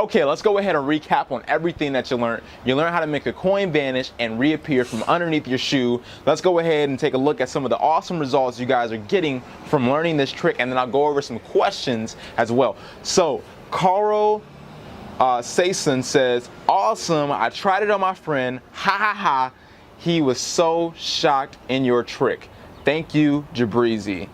Okay, let's go ahead and recap on everything that you learned. You learned how to make a coin vanish and reappear from underneath your shoe. Let's go ahead and take a look at some of the awesome results you guys are getting from learning this trick, and then I'll go over some questions as well. So, Carl Sason says, awesome, I tried it on my friend, ha ha ha. He was so shocked in your trick. Thank you, Jabrizi.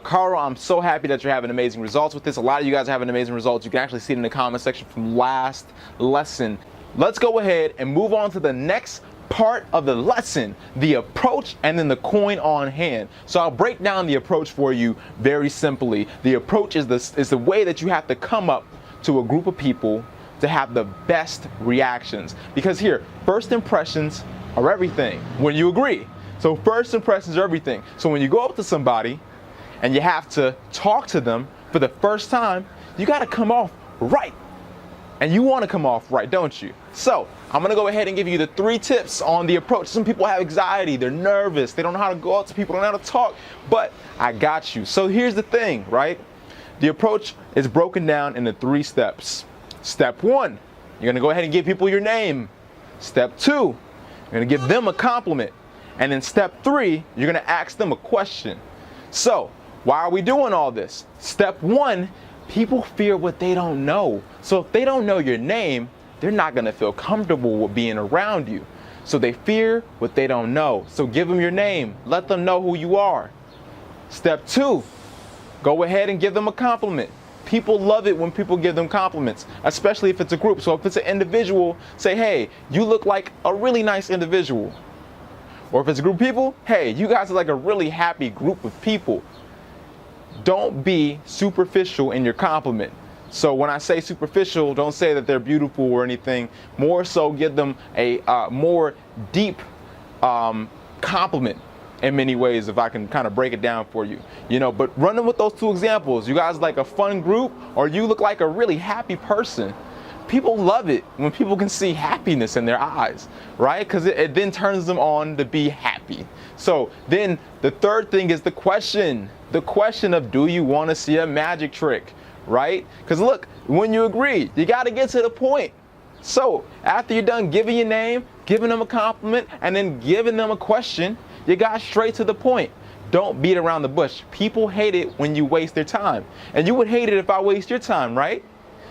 Carl, I'm so happy that you're having amazing results with this. A lot of you guys are having amazing results. You can actually see it in the comment section from last lesson. Let's go ahead and move on to the next part of the lesson, the approach and then the coin on hand. So I'll break down the approach for you very simply. The approach is the way that you have to come up to a group of people to have the best reactions. Because here, first impressions are everything when you agree. So first impressions are everything. So when you go up to somebody and you have to talk to them for the first time, you got to come off right. And you want to come off right, don't you? So I'm going to go ahead and give you the 3 tips on the approach. Some people have anxiety, they're nervous, they don't know how to go out to people, don't know how to talk, but I got you. So here's the thing, right? The approach is broken down into 3 steps. Step 1, you're going to go ahead and give people your name. Step 2, you're going to give them a compliment. And then step 3, you're going to ask them a question. So why are we doing all this? Step 1, people fear what they don't know. So if they don't know your name, they're not going to feel comfortable with being around you. So they fear what they don't know. So give them your name. Let them know who you are. Step 2, go ahead and give them a compliment. People love it when people give them compliments, especially if it's a group. So if it's an individual, say, hey, you look like a really nice individual. Or if it's a group of people, hey, you guys are like a really happy group of people. Don't be superficial in your compliment. So when I say superficial, don't say that they're beautiful or anything. More so give them a more deep compliment in many ways, if I can kind of break it down for you. You know, but running with those 2 examples, you guys like a fun group or you look like a really happy person. People love it when people can see happiness in their eyes, right? Because it then turns them on to be happy. So then the 3rd thing is the question of, do you want to see a magic trick, right? Because look, when you agree, you got to get to the point. So after you're done giving your name, giving them a compliment, and then giving them a question, you got straight to the point. Don't beat around the bush. People hate it when you waste their time. And you would hate it if I waste your time, right?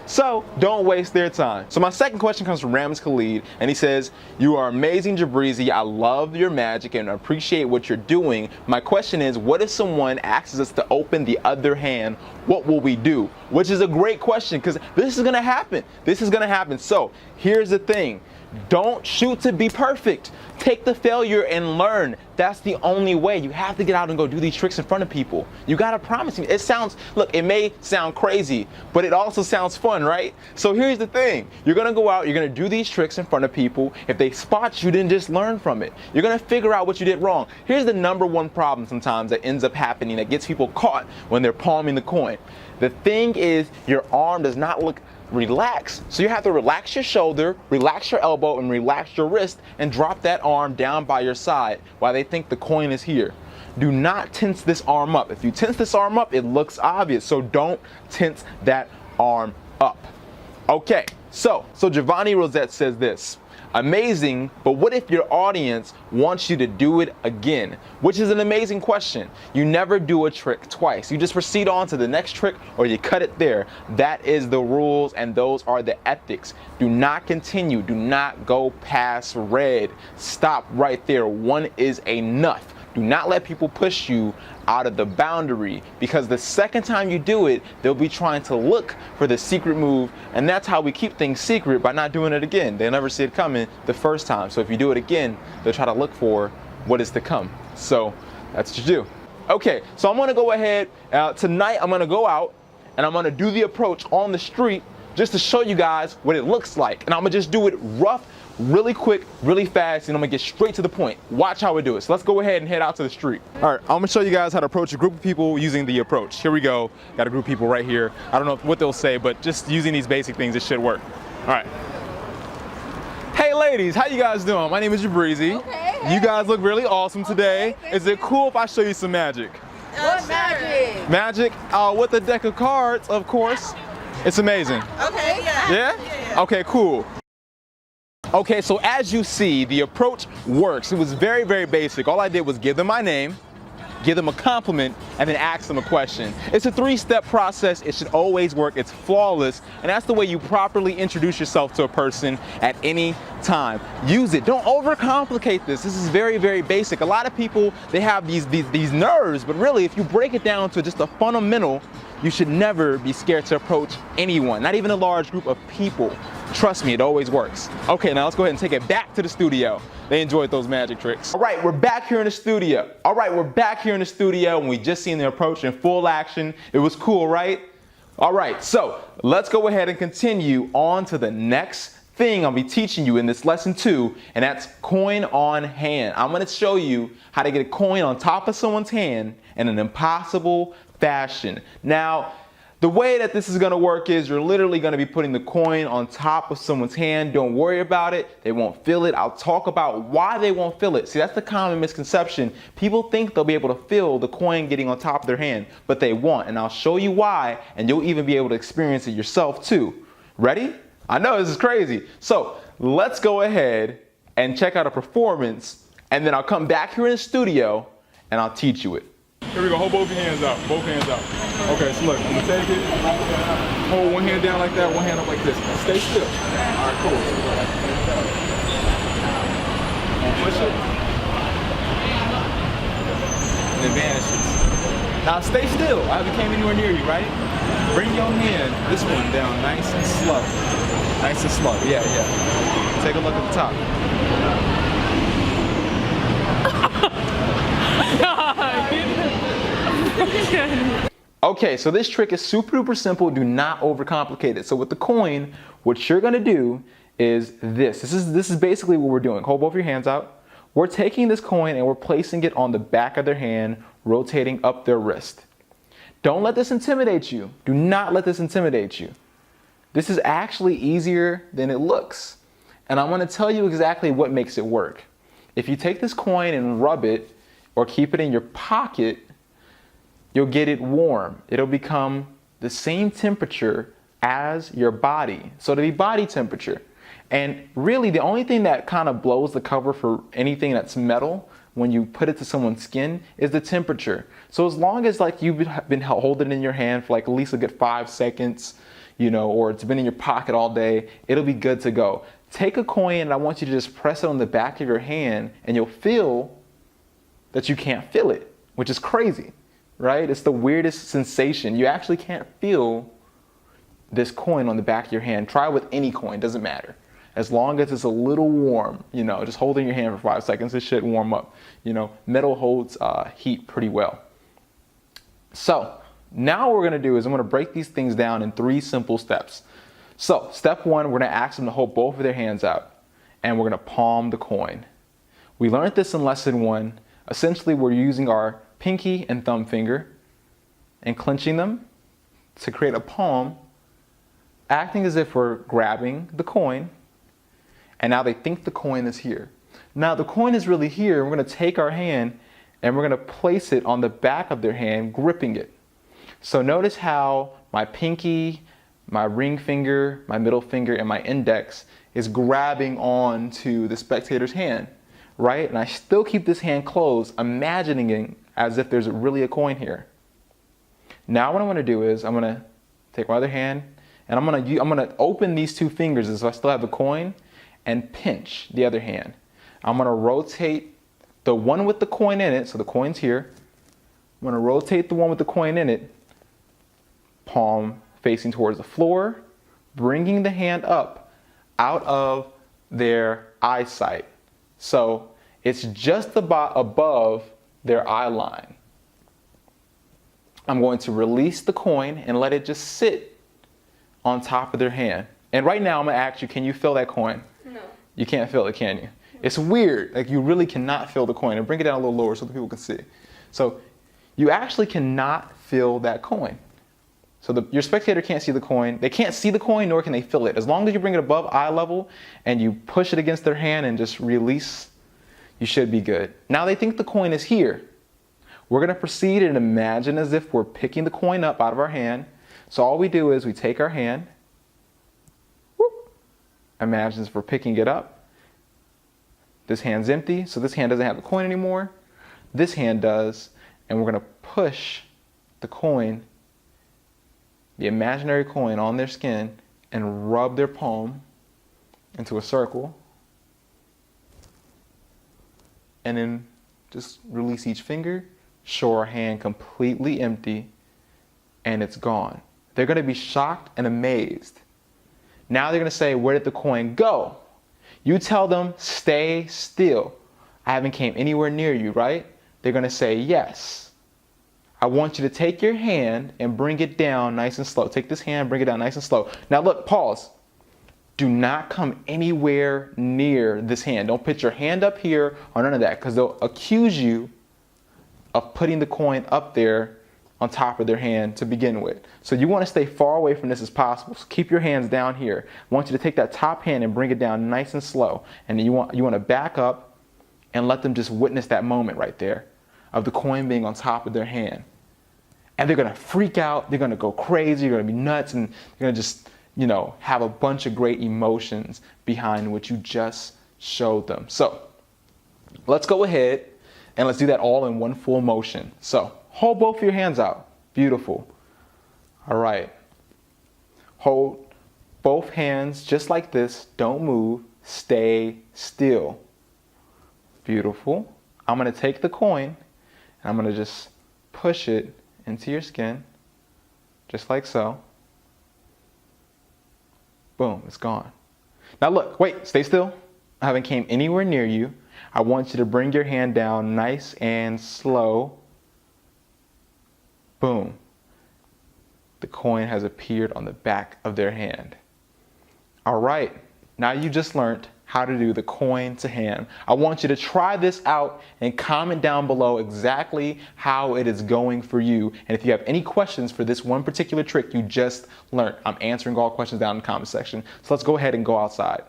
So don't waste their time. So my second question comes from Rams Khalid, and he says, you are amazing, Jabrizi. I love your magic and appreciate what you're doing. My question is, what if someone asks us to open the other hand? What will we do? Which is a great question, because this is going to happen. This is going to happen. So here's the thing. Don't shoot to be perfect. Take the failure and learn. That's the only way. You have to get out and go do these tricks in front of people. You gotta promise me. It sounds, look, it may sound crazy, but it also sounds fun, right? So here's the thing. You're gonna go out, you're gonna do these tricks in front of people. If they spot you, then just learn from it. You're gonna figure out what you did wrong. Here's the #1 problem sometimes that ends up happening that gets people caught when they're palming the coin. The thing is, your arm does not look relaxed. So you have to relax your shoulder, relax your elbow, and relax your wrist, and drop that arm down by your side while they think the coin is here. Do not tense this arm up. If you tense this arm up, it looks obvious. So don't tense that arm up. Okay, so Giovanni Rosette says this. Amazing, but what if your audience wants you to do it again? Which is an amazing question. You never do a trick twice. You just proceed on to the next trick or you cut it there. That is the rules and those are the ethics. Do not continue. Do not go past red. Stop right there. 1 is enough. Do not let people push you out of the boundary, because the second time you do it, they'll be trying to look for the secret move, and that's how we keep things secret, by not doing it again. They'll never see it coming the first time. So if you do it again, they'll try to look for what is to come. So that's what you do. Okay, so I'm gonna go ahead, tonight I'm gonna go out and I'm gonna do the approach on the street just to show you guys what it looks like. And I'm gonna just do it rough, really quick, really fast, and I'm gonna get straight to the point. Watch how we do it. So let's go ahead and head out to the street. All right, I'm gonna show you guys how to approach a group of people using the approach. Here we go. Got a group of people right here. I don't know what they'll say, but just using these basic things, it should work. All right. Hey ladies, how you guys doing? My name is Jabrizi. Okay, hey. You guys look really awesome today. Thank Is it cool if I show you some magic? What magic? Magic with a deck of cards, of course. It's amazing. Okay, yeah. Yeah? Okay, cool. Okay, so as you see, the approach works. It was very, very basic. All I did was give them my name, give them a compliment, and then ask them a question. It's a 3-step process. It should always work. It's flawless. And that's the way you properly introduce yourself to a person at any time. Use it. Don't overcomplicate this. This is very, very basic. A lot of people, they have these nerves, but really, if you break it down to just a fundamental, you should never be scared to approach anyone, not even a large group of people. Trust me, it always works. Okay, now let's go ahead and take it back to the studio. They enjoyed those magic tricks. All right, we're back here in the studio. And we just seen the approach in full action. It was cool, right? All right, so let's go ahead and continue on to the next thing I'll be teaching you in this lesson 2, and that's coin on hand. I'm gonna show you how to get a coin on top of someone's hand in an impossible fashion. Now, the way that this is gonna work is you're literally gonna be putting the coin on top of someone's hand. Don't worry about it. They won't feel it. I'll talk about why they won't feel it. See, that's the common misconception. People think they'll be able to feel the coin getting on top of their hand, but they won't. And I'll show you why, and you'll even be able to experience it yourself too. Ready? I know this is crazy. So let's go ahead and check out a performance, and then I'll come back here in the studio and I'll teach you it. Here we go, hold both your hands out, both hands out. Okay, so look, I'm gonna take it, hold one hand down like that, one hand up like this. Now stay still. All right, cool. Push it. And it vanishes. Now stay still, I haven't came anywhere near you, right? Bring your hand, this one down nice and slow. Nice and slow, yeah. Take a look at the top. Okay, so this trick is super duper simple. Do not overcomplicate it. So with the coin, what you're gonna do is this. This is basically what we're doing. Hold both your hands out. We're taking this coin and we're placing it on the back of their hand, rotating up their wrist. Don't let this intimidate you. Do not let this intimidate you. This is actually easier than it looks. And I'm gonna tell you exactly what makes it work. If you take this coin and rub it or keep it in your pocket, you'll get it warm. It'll become the same temperature as your body. So it'll be body temperature. And really the only thing that kind of blows the cover for anything that's metal when you put it to someone's skin is the temperature. So as long as like you've been holding it in your hand for like at least a good 5 seconds, you know, or it's been in your pocket all day, it'll be good to go. Take a coin and I want you to just press it on the back of your hand and you'll feel that you can't feel it, which is crazy, right? It's the weirdest sensation. You actually can't feel this coin on the back of your hand. Try with any coin, doesn't matter. As long as it's a little warm, you know, just holding your hand for 5 seconds, it should warm up. You know, metal holds heat pretty well. So now what we're gonna do is I'm gonna break these things down in 3 simple steps. So step 1, we're gonna ask them to hold both of their hands out and we're gonna palm the coin. We learned this in lesson 1. Essentially, we're using our pinky and thumb finger and clenching them to create a palm, acting as if we're grabbing the coin, and now they think the coin is here. Now the coin is really here. We're gonna take our hand and we're gonna place it on the back of their hand, gripping it. So notice how my pinky, my ring finger, my middle finger, and my index is grabbing onto the spectator's hand, right? And I still keep this hand closed, imagining it as if there's really a coin here. Now what I'm gonna do is I'm gonna take my other hand and I'm gonna open these 2 fingers as if I still have the coin and pinch the other hand. I'm gonna rotate the one with the coin in it, so the coin's here. I'm gonna rotate the one with the coin in it, palm facing towards the floor, bringing the hand up out of their eyesight. So it's just about above their eye line. I'm going to release the coin and let it just sit on top of their hand. And right now I'm gonna ask you, can you feel that coin? No. You can't feel it, can you? It's weird, like you really cannot feel the coin. And bring it down a little lower so that people can see. So you actually cannot feel that coin. So your spectator can't see the coin. They can't see the coin, nor can they feel it. As long as you bring it above eye level and you push it against their hand and just release, you should be good. Now they think the coin is here. We're gonna proceed and imagine as if we're picking the coin up out of our hand. So all we do is we take our hand, whoop, imagine as we're picking it up. This hand's empty, so this hand doesn't have the coin anymore. This hand does, and we're gonna push the coin, the imaginary coin, on their skin and rub their palm into a circle. And then just release each finger, show our hand completely empty, and it's gone. They're gonna be shocked and amazed. Now they're gonna say, where did the coin go? You tell them, stay still. I haven't came anywhere near you, right? They're gonna say, yes. I want you to take your hand and bring it down nice and slow. Take this hand, bring it down nice and slow. Now look, pause. Do not come anywhere near this hand. Don't put your hand up here or none of that, because they'll accuse you of putting the coin up there on top of their hand to begin with. So you want to stay far away from this as possible. So keep your hands down here. I want you to take that top hand and bring it down nice and slow. And then you want to back up and let them just witness that moment right there of the coin being on top of their hand. And they're going to freak out. They're going to go crazy. They're going to be nuts. And they're going to just, you know, have a bunch of great emotions behind what you just showed them. So let's go ahead and let's do that all in one full motion. So hold both of your hands out. Beautiful. All right. Hold both hands just like this. Don't move. Stay still. Beautiful. I'm going to take the coin and I'm going to just push it into your skin, just like so. Boom, it's gone. Now look, wait, stay still. I haven't came anywhere near you. I want you to bring your hand down nice and slow. Boom. The coin has appeared on the back of their hand. All right, now you just learned how to do the coin to hand. I want you to try this out and comment down below exactly how it is going for you. And if you have any questions for this one particular trick you just learned, I'm answering all questions down in the comment section. So let's go ahead and go outside.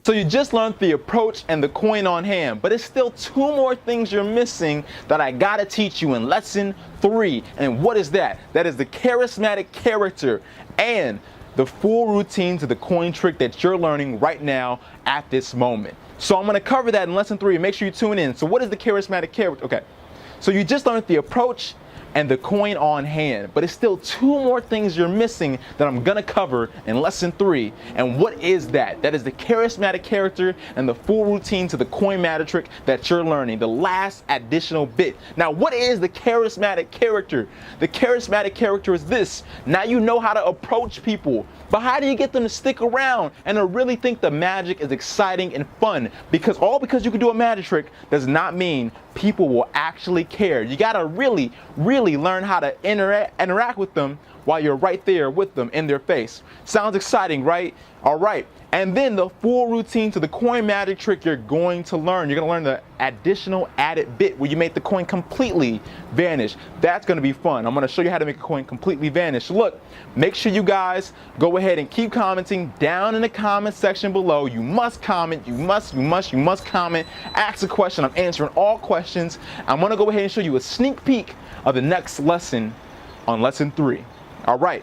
So you just learned the approach and the coin on hand, but it's still two more things you're missing that I gotta teach you in lesson 3. And what is that? That is the charismatic character and the full routine to the coin trick that you're learning right now at this moment. So I'm going to cover that in lesson 3. Make sure you tune in. So what is the charismatic character? Okay, so you just learned the approach and the coin on hand, but it's still two more things you're missing that I'm gonna cover in lesson 3. And what is that? That is the charismatic character and the full routine to the coin matter trick that you're learning, the last additional bit. Now, what is the charismatic character? The charismatic character is this. Now you know how to approach people, but how do you get them to stick around and to really think the magic is exciting and fun? Because because you can do a magic trick does not mean people will actually care. You gotta really learn how to interact with them while you're right there with them in their face. Sounds exciting, right? All right. And then the full routine to the coin magic trick you're going to learn. You're going to learn the additional added bit where you make the coin completely vanish. That's going to be fun. I'm going to show you how to make a coin completely vanish. Look, make sure you guys go ahead and keep commenting down in the comment section below. You must comment. You must comment. Ask a question. I'm answering all questions. I'm going to go ahead and show you a sneak peek of the next lesson on lesson 3. All right.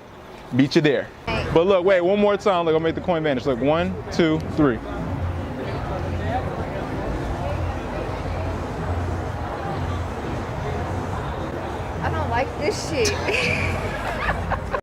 Meet you there. But look, wait, one more time. Look, I'll make the coin vanish. Look, 1, 2, 3. I don't like this shit.